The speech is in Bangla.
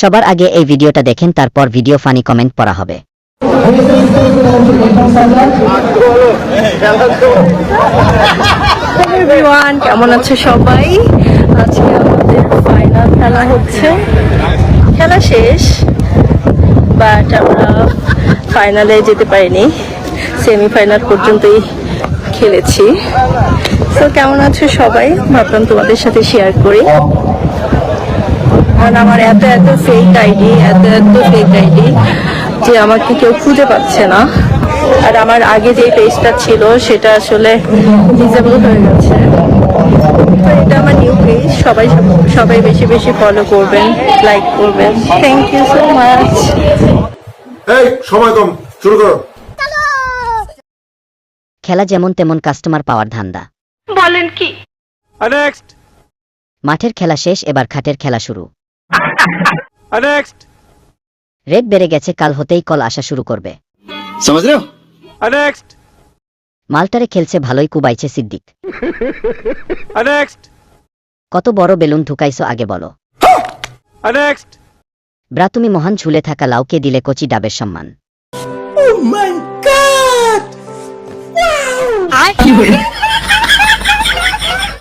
সবার আগে এই ভিডিওটা দেখেন, তারপর ভিডিও ফানি কমেন্ট পড়া হবে। এভরিওয়ান, কেমন আছে সবাই? আজকে আমাদের ফাইনাল খেলা হচ্ছে। খেলা শেষ, বাট আমরা ফাইনালে যেতে পারিনি, সেমিফাইনাল পর্যন্তই খেলেছি। তো কেমন আছো সবাই, ভাবলাম তোমাদের সাথে শেয়ার করি। কারণ আমার এত ফেক আইডি যে আমাকে কেউ খুঁজে পাচ্ছে না। আর আমার আগে যে পেজটা ছিল সেটা আসলে ডিসেবল হয়ে গেছে। তো এটা আমার নিউ পেজ, সবাই বেশি বেশি ফলো করবেন, লাইক করবেন। Thank you so much. এই সময় কম, শুরু করো। খেলা যেমন তেমন কাস্টমার পাওয়ার ধান্দা। বলেন কি? নেক্সট মাঠের খেলা শেষ, এবার খাটের খেলা শুরু। নেক্সট রেট বেড়ে গেছে, কাল হতেই কল আসা শুরু করবে। समझ रहे हो? नेक्स्ट মালটারে খেলছে ভালোই, কুবাইছে সিদ্দিক। नेक्स्ट কত বড় বেলুন ঢুকাইছো আগে বলো। नेक्स्ट ব্রা, তুমি মহান, ঝুলে থাকা লাউকে দিলে কচি ডাবের সম্মান। Oh my god! Wow!